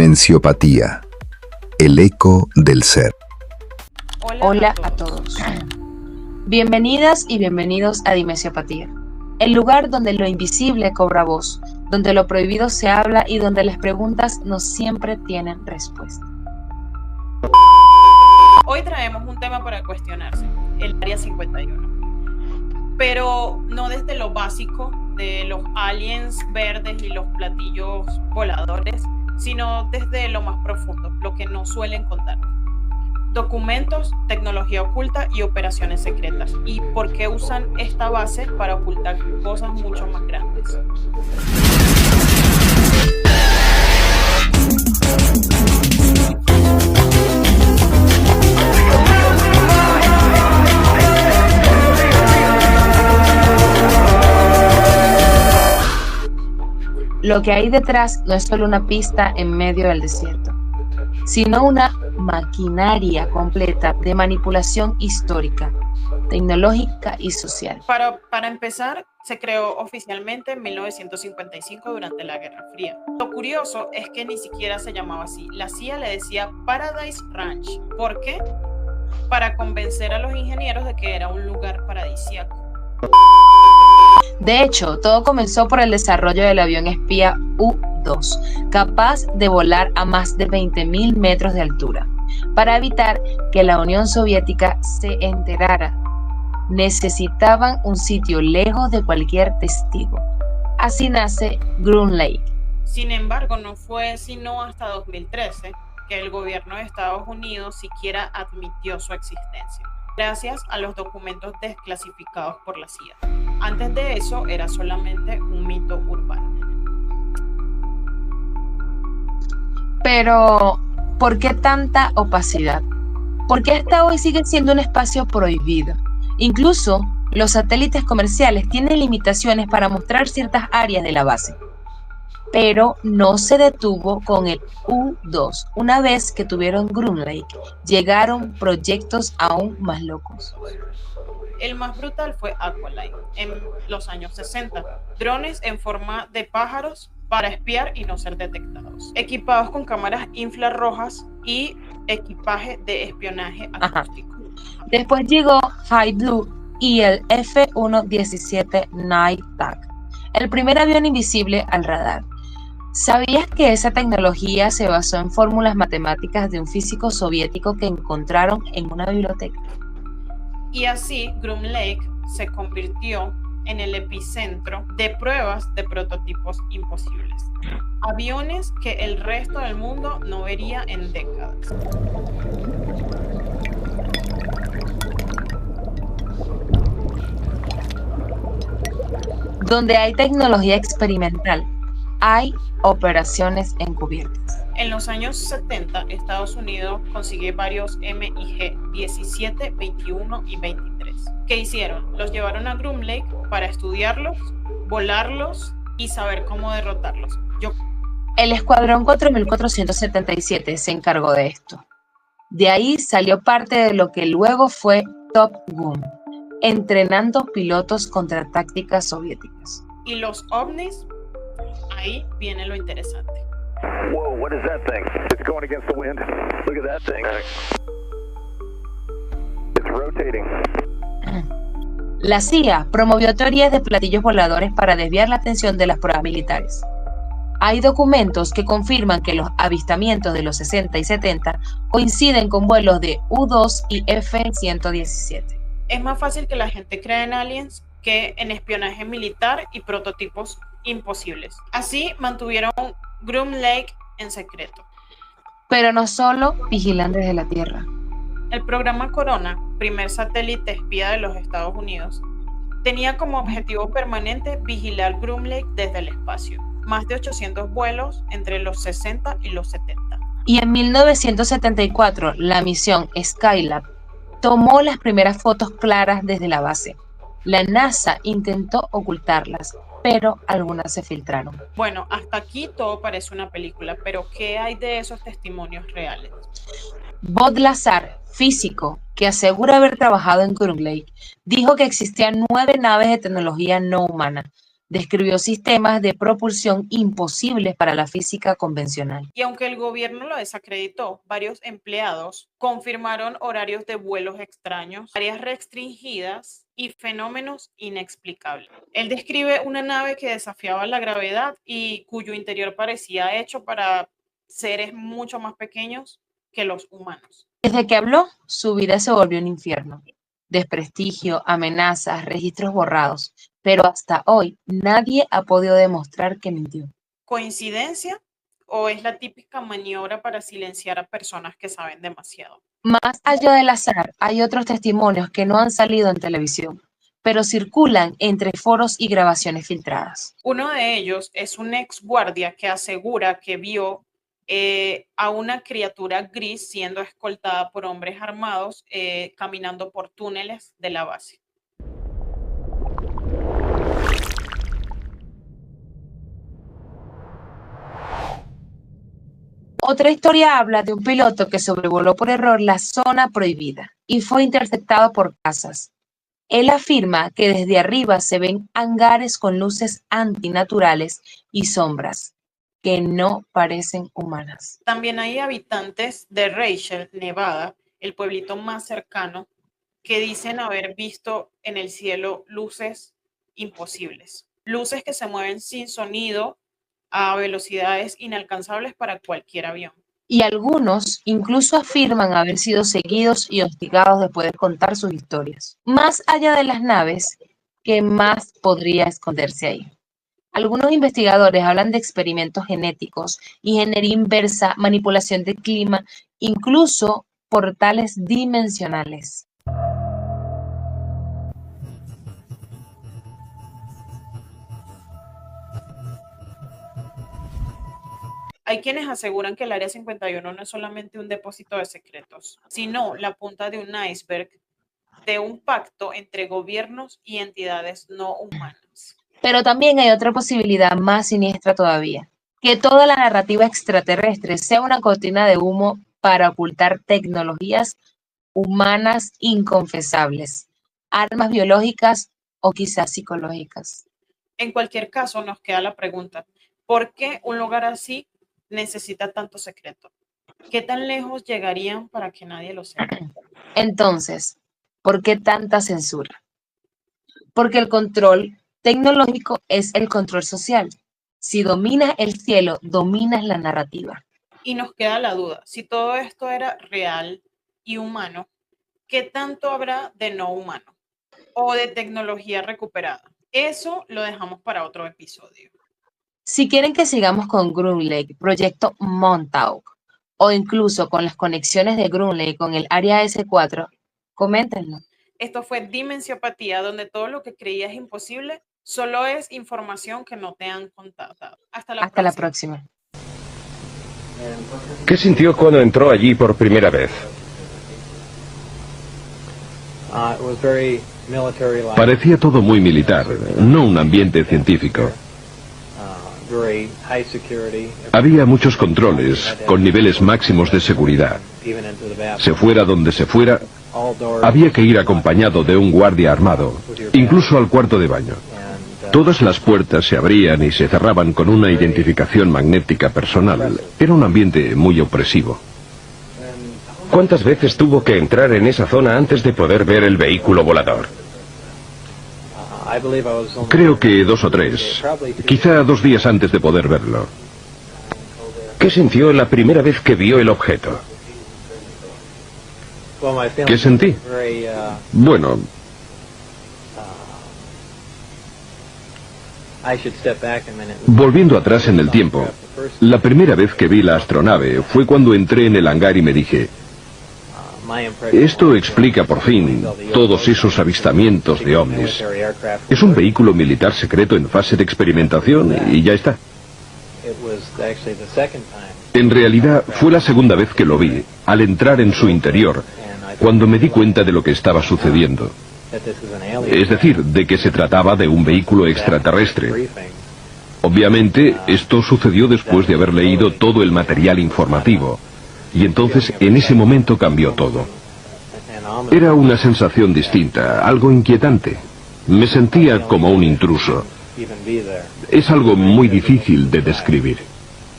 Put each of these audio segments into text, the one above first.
Dimensiopatía, el eco del ser. Hola a todos. Bienvenidas y bienvenidos a Dimensiopatía, el lugar donde lo invisible cobra voz, donde lo prohibido se habla y donde las preguntas no siempre tienen respuesta. Hoy traemos un tema para cuestionarse, el Área 51, pero no desde lo básico de los aliens verdes y los platillos voladores, sino desde lo más profundo, lo que no suelen contar. Documentos, tecnología oculta y operaciones secretas. ¿Y por qué usan esta base para ocultar cosas mucho más grandes? Lo que hay detrás no es solo una pista en medio del desierto, sino una maquinaria completa de manipulación histórica, tecnológica y social. Para empezar, se creó oficialmente en 1955 durante la Guerra Fría. Lo curioso es que ni siquiera se llamaba así. La CIA le decía Paradise Ranch. ¿Por qué? Para convencer a los ingenieros de que era un lugar paradisíaco. De hecho, todo comenzó por el desarrollo del avión espía U-2, capaz de volar a más de 20.000 metros de altura. Para evitar que la Unión Soviética se enterara, necesitaban un sitio lejos de cualquier testigo. Así nace Groom Lake. Sin embargo, no fue sino hasta 2013 que el gobierno de Estados Unidos siquiera admitió su existencia, gracias a los documentos desclasificados por la CIA. Antes de eso era solamente un mito urbano. Pero, ¿por qué tanta opacidad? ¿Por qué hasta hoy sigue siendo un espacio prohibido? Incluso los satélites comerciales tienen limitaciones para mostrar ciertas áreas de la base. Pero no se detuvo con el U-2. Una vez que tuvieron Groom Lake, llegaron proyectos aún más locos. El más brutal fue Aqualine en los años 60. Drones en forma de pájaros para espiar y no ser detectados, equipados con cámaras infrarrojas y equipaje de espionaje acústico. Después llegó High Blue y el F-117 Night Tag, el primer avión invisible al radar. ¿Sabías que esa tecnología se basó en fórmulas matemáticas de un físico soviético que encontraron en una biblioteca? Y así, Groom Lake se convirtió en el epicentro de pruebas de prototipos imposibles. Aviones que el resto del mundo no vería en décadas. Donde hay tecnología experimental, hay operaciones encubiertas. En los años 70, Estados Unidos consigue varios MiG 17, 21 y 23. ¿Qué hicieron? Los llevaron a Groom Lake para estudiarlos, volarlos y saber cómo derrotarlos. El Escuadrón 4477 se encargó de esto. De ahí salió parte de lo que luego fue Top Gun, entrenando pilotos contra tácticas soviéticas. Y los ovnis, ahí viene lo interesante. Whoa, what is that thing? It's going against the wind. Look at that thing. It's rotating. La CIA promovió teorías de platillos voladores para desviar la atención de las pruebas militares. Hay documentos que confirman que los avistamientos de los 60 y 70 coinciden con vuelos de U-2 y F-117. Es más fácil que la gente crea en aliens que en espionaje militar y prototipos imposibles. Así mantuvieron Groom Lake en secreto. Pero no solo vigilan desde la Tierra. El programa Corona, primer satélite espía de los Estados Unidos, tenía como objetivo permanente vigilar Groom Lake desde el espacio. Más de 800 vuelos entre los 60 y los 70. Y en 1974, la misión Skylab tomó las primeras fotos claras desde la base. La NASA intentó ocultarlas, pero algunas se filtraron. Bueno, hasta aquí todo parece una película, pero ¿qué hay de esos testimonios reales? Bob Lazar, físico que asegura haber trabajado en Groom Lake, dijo que existían 9 naves de tecnología no humana, Describió sistemas de propulsión imposibles para la física convencional. Y aunque el gobierno lo desacreditó, varios empleados confirmaron horarios de vuelos extraños, áreas restringidas y fenómenos inexplicables. Él describe una nave que desafiaba la gravedad y cuyo interior parecía hecho para seres mucho más pequeños que los humanos. Desde que habló, su vida se volvió un infierno. Desprestigio, amenazas, registros borrados. Pero hasta hoy nadie ha podido demostrar que mintió. ¿Coincidencia o es la típica maniobra para silenciar a personas que saben demasiado? Más allá del azar, hay otros testimonios que no han salido en televisión, pero circulan entre foros y grabaciones filtradas. Uno de ellos es un ex guardia que asegura que vio a una criatura gris siendo escoltada por hombres armados caminando por túneles de la base. Otra historia habla de un piloto que sobrevoló por error la zona prohibida y fue interceptado por cazas. Él afirma que desde arriba se ven hangares con luces antinaturales y sombras que no parecen humanas. También hay habitantes de Rachel, Nevada, el pueblito más cercano, que dicen haber visto en el cielo luces imposibles. Luces que se mueven sin sonido a velocidades inalcanzables para cualquier avión. Y algunos incluso afirman haber sido seguidos y hostigados después de contar sus historias. Más allá de las naves, ¿qué más podría esconderse ahí? Algunos investigadores hablan de experimentos genéticos, ingeniería inversa, manipulación del clima, incluso portales dimensionales. Hay quienes aseguran que el Área 51 no es solamente un depósito de secretos, sino la punta de un iceberg de un pacto entre gobiernos y entidades no humanas. Pero también hay otra posibilidad más siniestra todavía, que toda la narrativa extraterrestre sea una cortina de humo para ocultar tecnologías humanas inconfesables, armas biológicas o quizás psicológicas. En cualquier caso, nos queda la pregunta, ¿por qué un lugar así necesita tanto secreto? ¿Qué tan lejos llegarían para que nadie lo sepa? Entonces, ¿por qué tanta censura? Porque el control tecnológico es el control social. Si dominas el cielo, dominas la narrativa. Y nos queda la duda, si todo esto era real y humano, ¿qué tanto habrá de no humano o de tecnología recuperada? Eso lo dejamos para otro episodio. Si quieren que sigamos con Groom Lake, Proyecto Montauk, o incluso con las conexiones de Groom Lake con el Área S4, coméntenlo. Esto fue Dimensiopatía, donde todo lo que creías imposible solo es información que no te han contado. Hasta la próxima. ¿Qué sintió cuando entró allí por primera vez? Parecía todo muy militar, no un ambiente científico. Había muchos controles, con niveles máximos de seguridad. Se fuera donde se fuera, había que ir acompañado de un guardia armado, incluso al cuarto de baño. Todas las puertas se abrían y se cerraban con una identificación magnética personal. Era un ambiente muy opresivo. ¿Cuántas veces tuvo que entrar en esa zona antes de poder ver el vehículo volador? Creo que 2 o 3, quizá 2 días antes de poder verlo. ¿Qué sintió la primera vez que vio el objeto? ¿Qué sentí? Bueno, volviendo atrás en el tiempo, la primera vez que vi la astronave fue cuando entré en el hangar y me dije, esto explica por fin todos esos avistamientos de ovnis. Es un vehículo militar secreto en fase de experimentación y ya está. En realidad fue la segunda vez que lo vi, al entrar en su interior, cuando me di cuenta de lo que estaba sucediendo. Es decir, de que se trataba de un vehículo extraterrestre. Obviamente, esto sucedió después de haber leído todo el material informativo. Y entonces, en ese momento cambió todo. Era una sensación distinta, algo inquietante. Me sentía como un intruso. Es algo muy difícil de describir.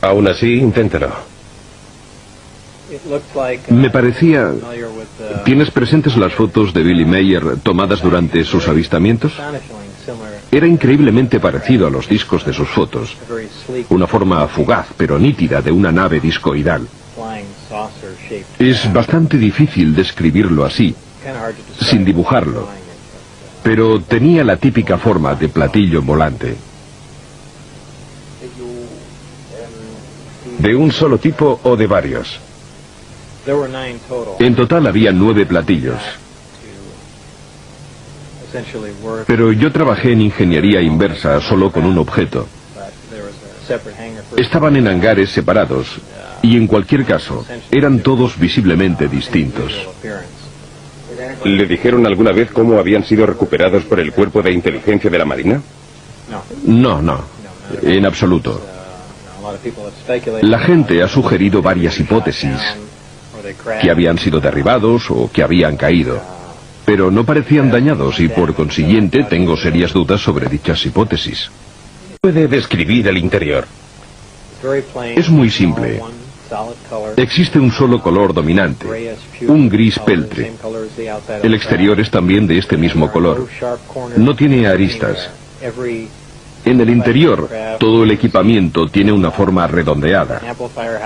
Aún así, inténtelo. Me parecía... ¿Tienes presentes las fotos de Billy Mayer tomadas durante sus avistamientos? Era increíblemente parecido a los discos de sus fotos. Una forma fugaz pero nítida de una nave discoidal. Es bastante difícil describirlo así, sin dibujarlo. Pero tenía la típica forma de platillo volante. ¿De un solo tipo o de varios? En total había 9 platillos. Pero yo trabajé en ingeniería inversa solo con un objeto. Estaban en hangares separados y en cualquier caso eran todos visiblemente distintos. ¿Le dijeron alguna vez cómo habían sido recuperados por el Cuerpo de Inteligencia de la Marina? No, en absoluto. La gente ha sugerido varias hipótesis, que habían sido derribados o que habían caído, pero no parecían dañados y por consiguiente tengo serias dudas sobre dichas hipótesis. ¿Puede describir el interior? Es muy simple. Existe un solo color dominante, un gris peltre. El exterior es también de este mismo color. No tiene aristas. En el interior, todo el equipamiento tiene una forma redondeada,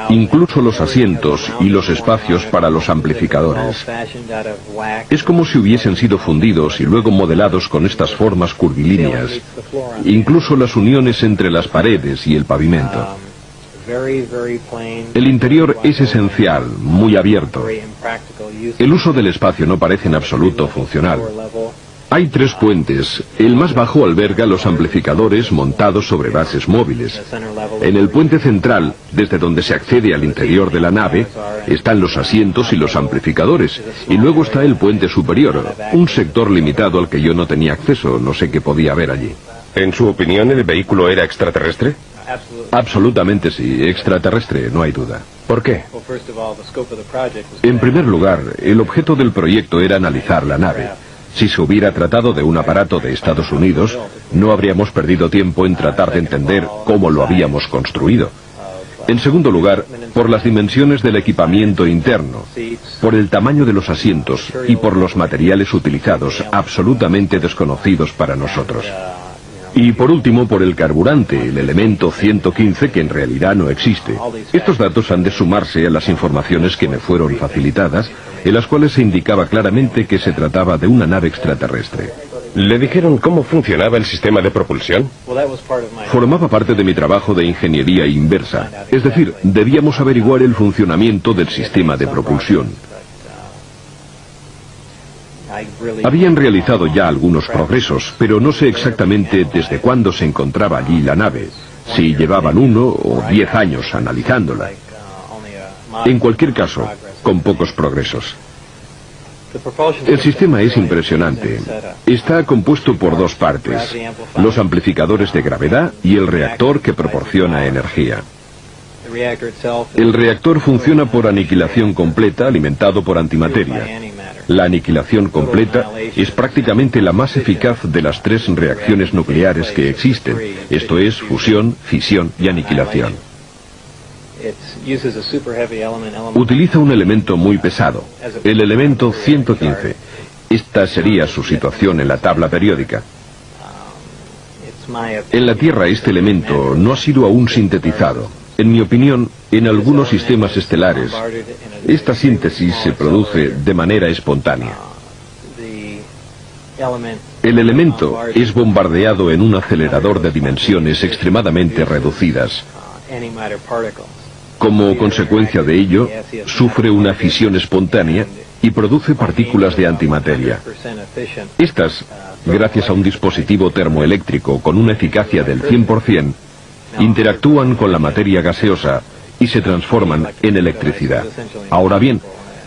incluso los asientos y los espacios para los amplificadores. Es como si hubiesen sido fundidos y luego modelados con estas formas curvilíneas, incluso las uniones entre las paredes y el pavimento. El interior es esencial, muy abierto. El uso del espacio no parece en absoluto funcional. Hay 3 puentes. El más bajo alberga los amplificadores montados sobre bases móviles. En el puente central, desde donde se accede al interior de la nave, están los asientos y los amplificadores. Y luego está el puente superior, un sector limitado al que yo no tenía acceso, no sé qué podía haber allí. En su opinión, ¿el vehículo era extraterrestre? Absolutamente sí, extraterrestre, no hay duda. ¿Por qué? En primer lugar, el objeto del proyecto era analizar la nave. Si se hubiera tratado de un aparato de Estados Unidos, no habríamos perdido tiempo en tratar de entender cómo lo habíamos construido. En segundo lugar, por las dimensiones del equipamiento interno, por el tamaño de los asientos y por los materiales utilizados, absolutamente desconocidos para nosotros. Y por último, por el carburante, el elemento 115, que en realidad no existe. Estos datos han de sumarse a las informaciones que me fueron facilitadas, en las cuales se indicaba claramente que se trataba de una nave extraterrestre. ¿Le dijeron cómo funcionaba el sistema de propulsión? Formaba parte de mi trabajo de ingeniería inversa, es decir, debíamos averiguar el funcionamiento del sistema de propulsión. Habían realizado ya algunos progresos, pero no sé exactamente desde cuándo se encontraba allí la nave, si llevaban 1 o 10 años analizándola. En cualquier caso, con pocos progresos. El sistema es impresionante. Está compuesto por 2 partes, los amplificadores de gravedad y el reactor que proporciona energía. El reactor funciona por aniquilación completa, alimentado por antimateria. La aniquilación completa es prácticamente la más eficaz de las 3 reacciones nucleares que existen, esto es, fusión, fisión y aniquilación. Utiliza un elemento muy pesado, el elemento 115. Esta sería su situación en la tabla periódica. En la Tierra este elemento no ha sido aún sintetizado. En mi opinión, en algunos sistemas estelares, esta síntesis se produce de manera espontánea. El elemento es bombardeado en un acelerador de dimensiones extremadamente reducidas. Como consecuencia de ello, sufre una fisión espontánea y produce partículas de antimateria. Estas, gracias a un dispositivo termoeléctrico con una eficacia del 100%, interactúan con la materia gaseosa y se transforman en electricidad. Ahora bien,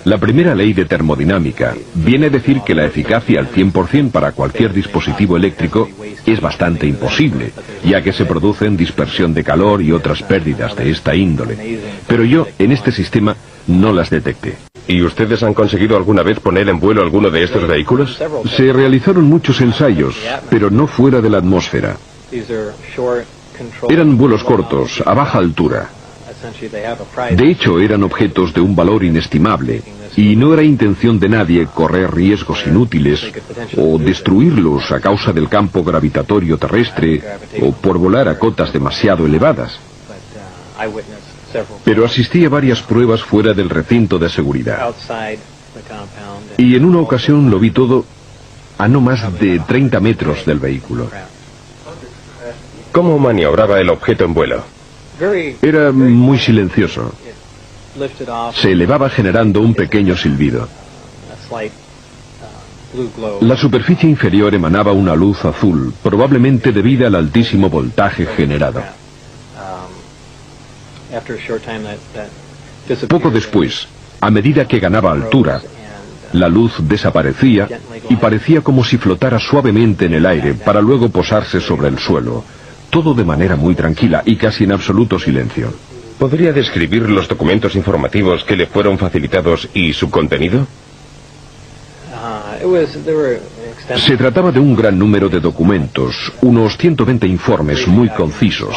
la primera ley de termodinámica viene a decir que la eficacia al 100% para cualquier dispositivo eléctrico es bastante imposible, ya que se producen dispersión de calor y otras pérdidas de esta índole. Pero yo, en este sistema, no las detecté. ¿Y ustedes han conseguido alguna vez poner en vuelo alguno de estos vehículos? Se realizaron muchos ensayos, pero no fuera de la atmósfera. Eran vuelos cortos, a baja altura. De hecho, eran objetos de un valor inestimable, y no era intención de nadie correr riesgos inútiles o destruirlos a causa del campo gravitatorio terrestre o por volar a cotas demasiado elevadas. Pero asistí a varias pruebas fuera del recinto de seguridad. Y en una ocasión lo vi todo a no más de 30 metros del vehículo. ¿Cómo maniobraba el objeto en vuelo? Era muy silencioso. Se elevaba generando un pequeño silbido. La superficie inferior emanaba una luz azul, probablemente debida al altísimo voltaje generado. Poco después, a medida que ganaba altura, la luz desaparecía y parecía como si flotara suavemente en el aire para luego posarse sobre el suelo. Todo de manera muy tranquila y casi en absoluto silencio. ¿Podría describir los documentos informativos que le fueron facilitados y su contenido? Se trataba de un gran número de documentos, unos 120 informes muy concisos.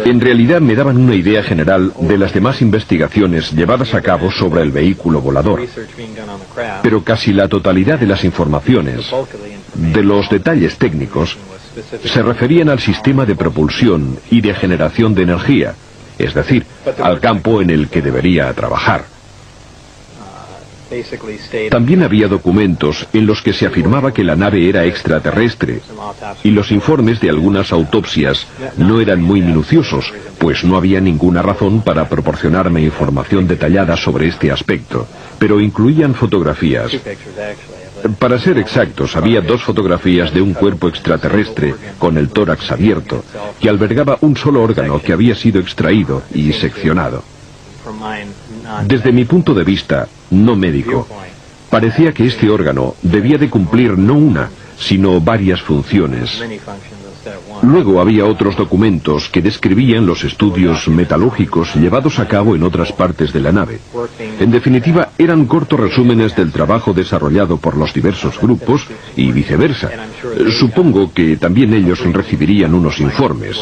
En realidad me daban una idea general de las demás investigaciones llevadas a cabo sobre el vehículo volador, pero casi la totalidad de las informaciones, de los detalles técnicos, se referían al sistema de propulsión y de generación de energía, es decir, al campo en el que debería trabajar. También había documentos en los que se afirmaba que la nave era extraterrestre, y los informes de algunas autopsias no eran muy minuciosos, pues no había ninguna razón para proporcionarme información detallada sobre este aspecto, pero incluían fotografías. Para ser exactos, había 2 fotografías de un cuerpo extraterrestre con el tórax abierto, que albergaba un solo órgano que había sido extraído y seccionado. Desde mi punto de vista, no médico, parecía que este órgano debía de cumplir no una, sino varias funciones. Luego había otros documentos que describían los estudios metalúrgicos llevados a cabo en otras partes de la nave. En definitiva, eran cortos resúmenes del trabajo desarrollado por los diversos grupos y viceversa. Supongo que también ellos recibirían unos informes,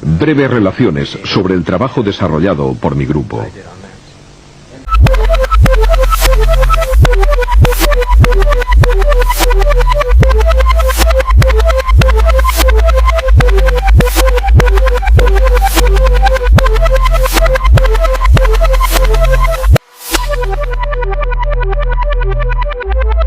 breves relaciones sobre el trabajo desarrollado por mi grupo.